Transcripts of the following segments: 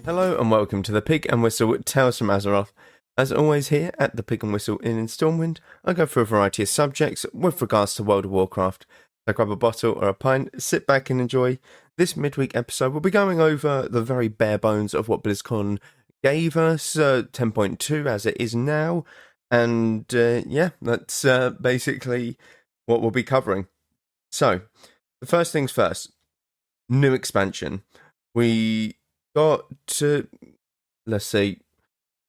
Hello and welcome to the Pig and Whistle Tales from Azeroth. As always here at the Pig and Whistle Inn in Stormwind, I go through a variety of subjects with regards to World of Warcraft. So grab a bottle or a pint, sit back and enjoy. This midweek episode we'll be going over the very bare bones of what BlizzCon gave us, 10.2 as it is now, and that's basically what we'll be covering. So, the first things first, new expansion. We got to, let's see,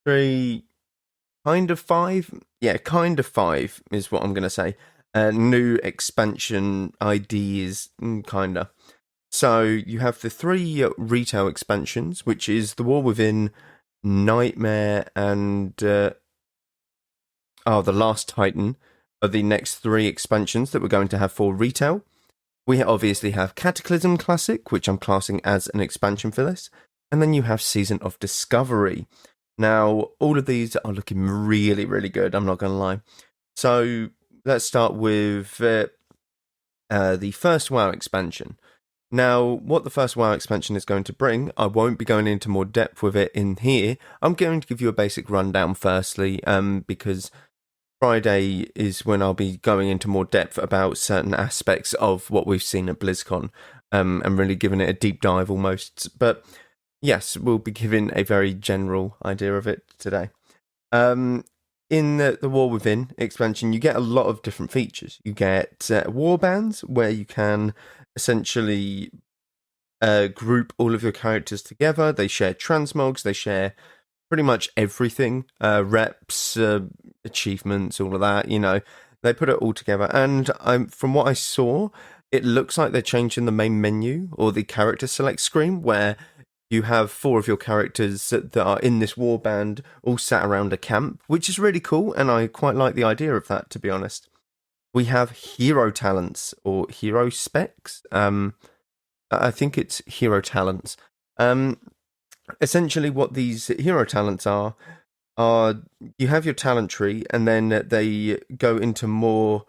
kind of five is what I'm going to say. New expansion ideas, kinda. So you have the three retail expansions, which is the War Within, Nightmare, and the Last Titan are the next three expansions that we're going to have for retail. We obviously have Cataclysm Classic, which I'm classing as an expansion for this. And then you have Season of Discovery. Now, all of these are looking really, really good, I'm not going to lie. So, let's start with the first WoW expansion. Now, what the first WoW expansion is going to bring, I won't be going into more depth with it in here. I'm going to give you a basic rundown firstly, because Friday is when I'll be going into more depth about certain aspects of what we've seen at BlizzCon, and really giving it a deep dive almost. But yes, we'll be giving a very general idea of it today. In the War Within expansion, you get a lot of different features. You get warbands, where you can essentially group all of your characters together. They share transmogs, they share pretty much everything, reps, achievements, all of that, they put it all together. And from what I saw, it looks like they're changing the main menu or the character select screen, where you have four of your characters that are in this warband all sat around a camp, which is really cool, and I quite like the idea of that, to be honest. We have hero talents or hero specs. I think it's hero talents. Essentially what these hero talents are you have your talent tree, and then they go into more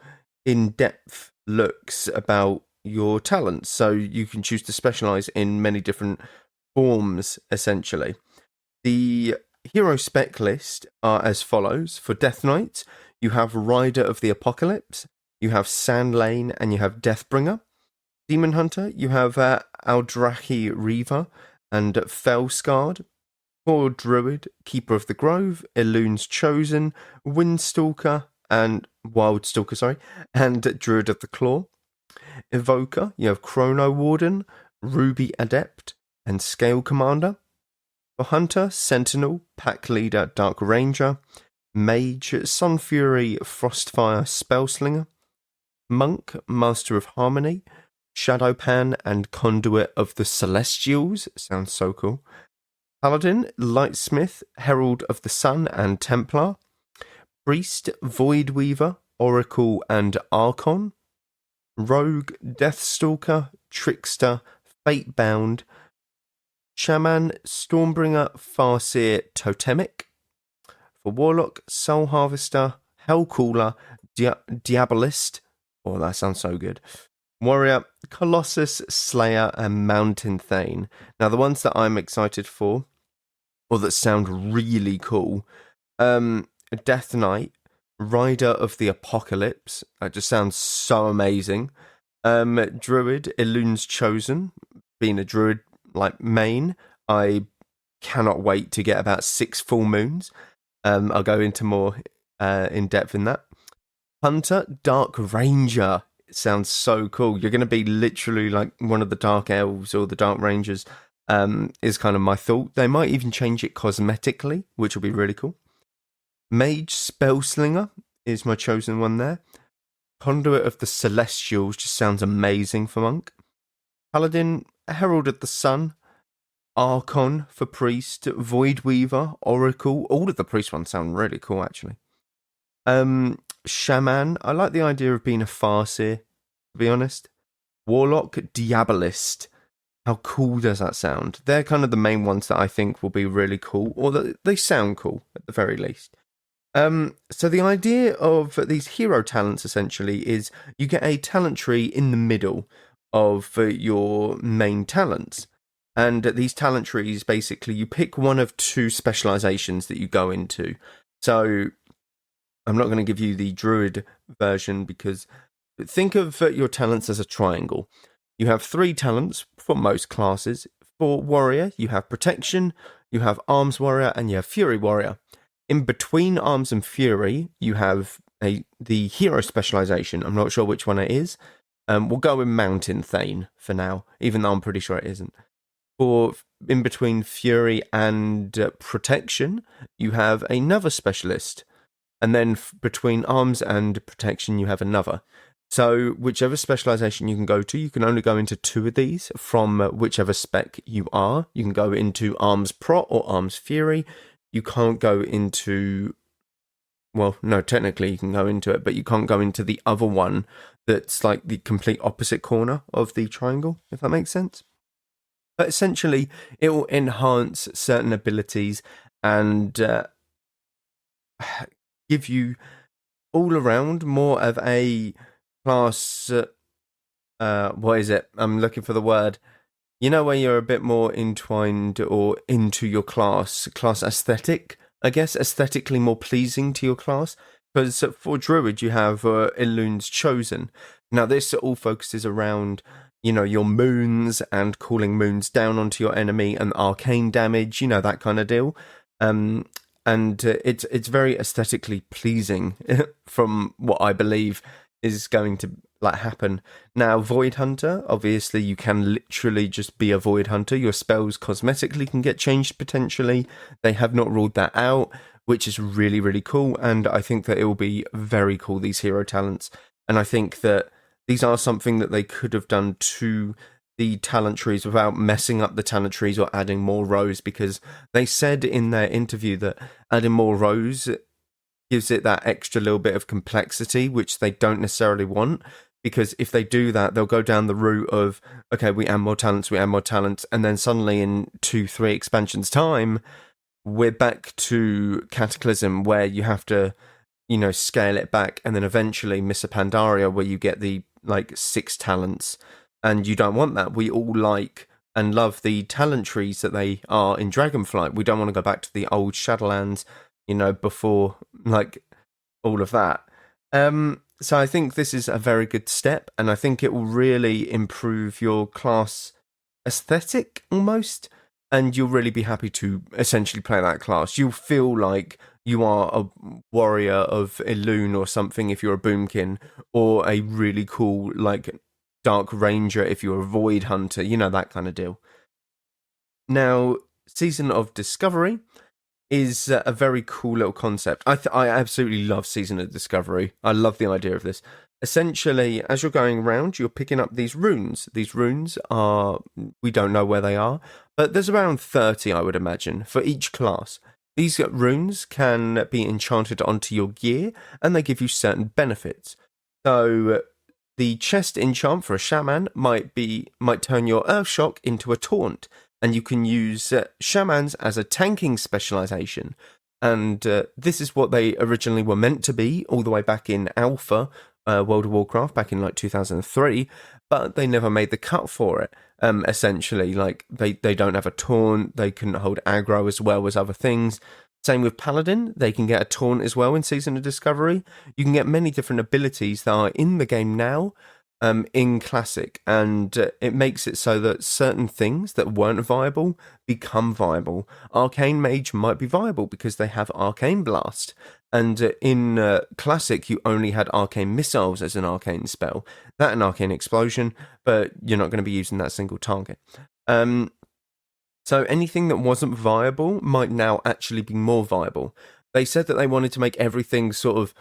in-depth looks about your talents. So you can choose to specialize in many different forms, essentially. The hero spec list are as follows. For Death Knight, you have Rider of the Apocalypse, you have Sandlane, and you have Deathbringer. Demon Hunter, you have Aldrachi Reaver and Fellscarred. For Druid, Keeper of the Grove, Elune's Chosen, Windstalker, and Wildstalker, and Druid of the Claw. Evoker, you have Chrono Warden, Ruby Adept, and Scale Commander. For Hunter, Sentinel, Pack Leader, Dark Ranger, Mage, Sunfury, Frostfire, Spellslinger. Monk, Master of Harmony, Shadowpan, and Conduit of the Celestials. Sounds so cool. Paladin, Lightsmith, Herald of the Sun, and Templar. Priest, Voidweaver, Oracle, and Archon. Rogue, Deathstalker, Trickster, Fatebound. Shaman, Stormbringer, Farseer, Totemic. For Warlock, Soul Harvester, Hellcaller, Diabolist. Oh, that sounds so good. Warrior, Colossus, Slayer, and Mountain Thane. Now, the ones that I'm excited for, or that sound really cool, Death Knight, Rider of the Apocalypse. That just sounds so amazing. Druid, Elune's Chosen. Being a Druid like main, I cannot wait to get about 6 full moons. I'll go into more in depth in that. Hunter, Dark Ranger. It sounds so cool. You're going to be literally like one of the Dark Elves or the Dark Rangers, is kind of my thought. They might even change it cosmetically, which will be really cool. Mage, Spellslinger is my chosen one there. Conduit of the Celestials just sounds amazing for Monk. Paladin, Herald of the Sun. Archon for Priest. Voidweaver, Oracle. All of the Priest ones sound really cool, actually. Shaman, I like the idea of being a Farseer, to be honest. Warlock, Diabolist. How cool does that sound? They're kind of the main ones that I think will be really cool, or that they sound cool at the very least. So the idea of these hero talents essentially is you get a talent tree in the middle of your main talents. And these talent trees, basically, you pick one of two specializations that you go into. So I'm not going to give you the Druid version because think of your talents as a triangle. You have 3 talents for most classes. For warrior, you have protection, you have arms warrior, and you have fury warrior. In between arms and fury, you have the hero specialization. I'm not sure which one it is. We'll go with Mountain Thane for now, even though I'm pretty sure it isn't. For in between fury and protection, you have another specialist. And then between arms and protection, you have another. So whichever specialization you can go to, you can only go into 2 of these from whichever spec you are. You can go into arms prot or arms fury. You can't go into, well, no, technically you can go into it, but you can't go into the other one that's like the complete opposite corner of the triangle, if that makes sense. But essentially, it will enhance certain abilities and give you all around more of a class. What is it? I'm looking for the word. You know, where you're a bit more entwined or into your class aesthetic, I guess, aesthetically more pleasing to your class. Because for Druid, you have Elune's Chosen. Now, this all focuses around, you know, your moons and calling moons down onto your enemy and arcane damage, you know, that kind of deal. And it's very aesthetically pleasing from what I believe is going to happen. Now, Void Hunter, obviously you can literally just be a Void Hunter. Your spells cosmetically can get changed potentially. They have not ruled that out, which is really, really cool. And I think that it will be very cool, these hero talents. And I think that these are something that they could have done to the talent trees without messing up the talent trees or adding more rows, because they said in their interview that adding more rows gives it that extra little bit of complexity, which they don't necessarily want. Because if they do that, they'll go down the route of, okay, we add more talents, and then suddenly in 2-3 expansions time, we're back to Cataclysm, where you have to, you know, scale it back, and then eventually Miss Pandaria, where you get the 6 talents, and you don't want that. We all like and love the talent trees that they are in Dragonflight. We don't want to go back to the old Shadowlands, you know, before all of that. So I think this is a very good step, and I think it will really improve your class aesthetic almost, and you'll really be happy to essentially play that class. You'll feel like you are a warrior of Elune or something if you're a boomkin, or a really cool Dark Ranger if you're a Void Hunter, you know, that kind of deal. Now, Season of Discovery is a very cool little concept. I absolutely love Season of Discovery. I love the idea of this. Essentially, as you're going around, you're picking up these runes. These runes are, we don't know where they are, but there's around 30, I would imagine, for each class. These runes can be enchanted onto your gear, and they give you certain benefits. So the chest enchant for a shaman might turn your Earth Shock into a taunt, and you can use shamans as a tanking specialization. And this is what they originally were meant to be all the way back in Alpha, World of Warcraft, back in 2003, but they never made the cut for it. Essentially, they don't have a taunt, they couldn't hold aggro as well as other things. Same with Paladin, they can get a taunt as well in Season of Discovery. You can get many different abilities that are in the game now, in Classic, and it makes it so that certain things that weren't viable become viable. Arcane Mage might be viable because they have Arcane Blast, and in Classic you only had Arcane Missiles as an arcane spell, that and Arcane Explosion, but you're not going to be using that single target. So anything that wasn't viable might now actually be more viable. They said that they wanted to make everything sort of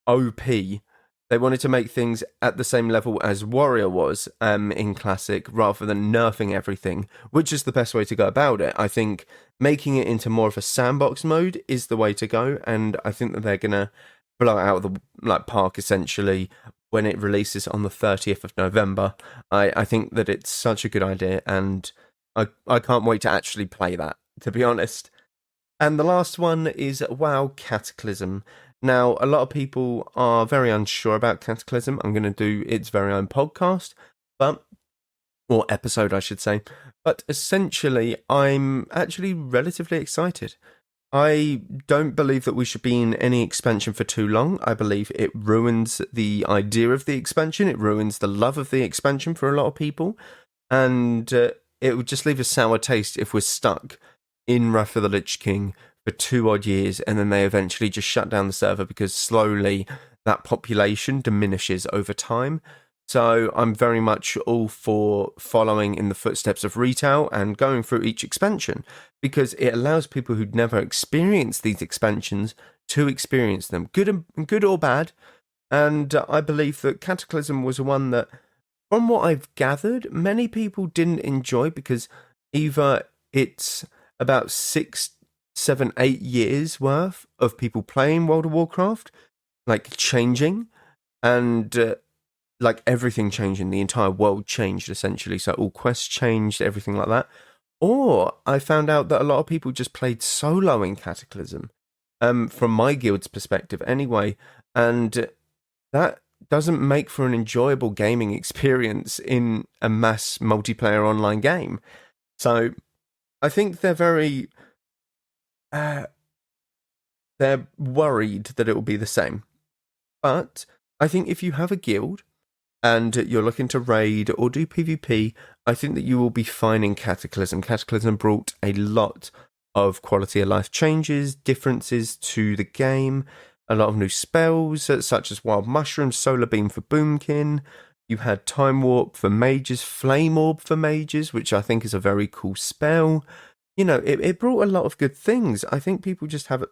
OP. They wanted to make things at the same level as Warrior was in Classic, rather than nerfing everything, which is the best way to go about it. I think making it into more of a sandbox mode is the way to go, and I think that they're going to blow it out of the park, essentially, when it releases on the 30th of November. I think that it's such a good idea, and I can't wait to actually play that, to be honest. And the last one is WoW Cataclysm. Now, a lot of people are very unsure about Cataclysm. I'm going to do its very own podcast, or episode, I should say. But essentially, I'm actually relatively excited. I don't believe that we should be in any expansion for too long. I believe it ruins the idea of the expansion. It ruins the love of the expansion for a lot of people. And it would just leave a sour taste if we're stuck in Wrath of the Lich King for 2 odd years and then they eventually just shut down the server because slowly that population diminishes over time. So I'm very much all for following in the footsteps of retail and going through each expansion because it allows people who'd never experienced these expansions to experience them, good or bad. And I believe that Cataclysm was one that, from what I've gathered, many people didn't enjoy because either it's about 6, 7, 8 years worth of people playing World of Warcraft, like changing, and like everything changing, the entire world changed essentially. So all quests changed, everything like that. Or I found out that a lot of people just played solo in Cataclysm, from my guild's perspective anyway, and that doesn't make for an enjoyable gaming experience in a mass multiplayer online game. So I think they're very they're worried that it will be the same. But I think if you have a guild and you're looking to raid or do PvP, I think that you will be fine in Cataclysm. Cataclysm brought a lot of quality of life changes, differences to the game, a lot of new spells, such as Wild Mushroom, Solar Beam for Boomkin. You had Time Warp for mages, Flame Orb for mages, which I think is a very cool spell. You know, it brought a lot of good things. I think people just have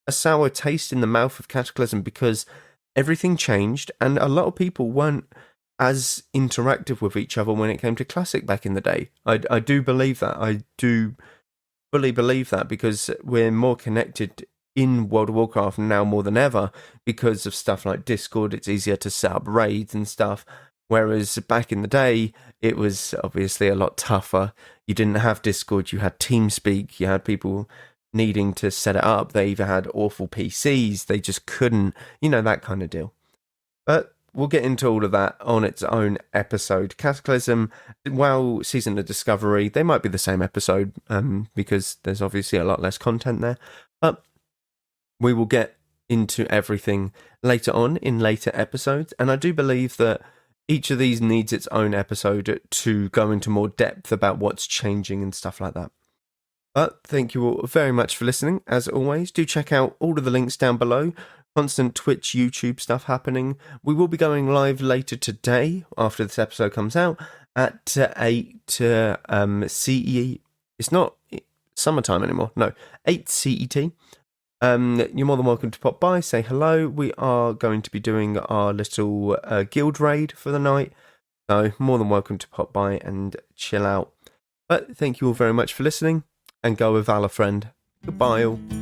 a sour taste in the mouth of Cataclysm because everything changed and a lot of people weren't as interactive with each other when it came to Classic back in the day. I do believe that. I do fully believe that because we're more connected in World of Warcraft now more than ever because of stuff like Discord. It's easier to set up raids and stuff. Whereas back in the day, it was obviously a lot tougher. You didn't have Discord, you had TeamSpeak, you had people needing to set it up. They either had awful PCs, they just couldn't, that kind of deal. But we'll get into all of that on its own episode. Cataclysm, WoW Season of Discovery, they might be the same episode because there's obviously a lot less content there. But we will get into everything later on in later episodes. And I do believe that each of these needs its own episode to go into more depth about what's changing and stuff like that. But thank you all very much for listening. As always, do check out all of the links down below. Constant Twitch, YouTube stuff happening. We will be going live later today after this episode comes out at 8 CE. It's not summertime anymore. No, 8 CET. You're more than welcome to pop by, say hello. We are going to be doing our little guild raid for the night. So more than welcome to pop by and chill out. But thank you all very much for listening and go with Valor, friend. Goodbye all.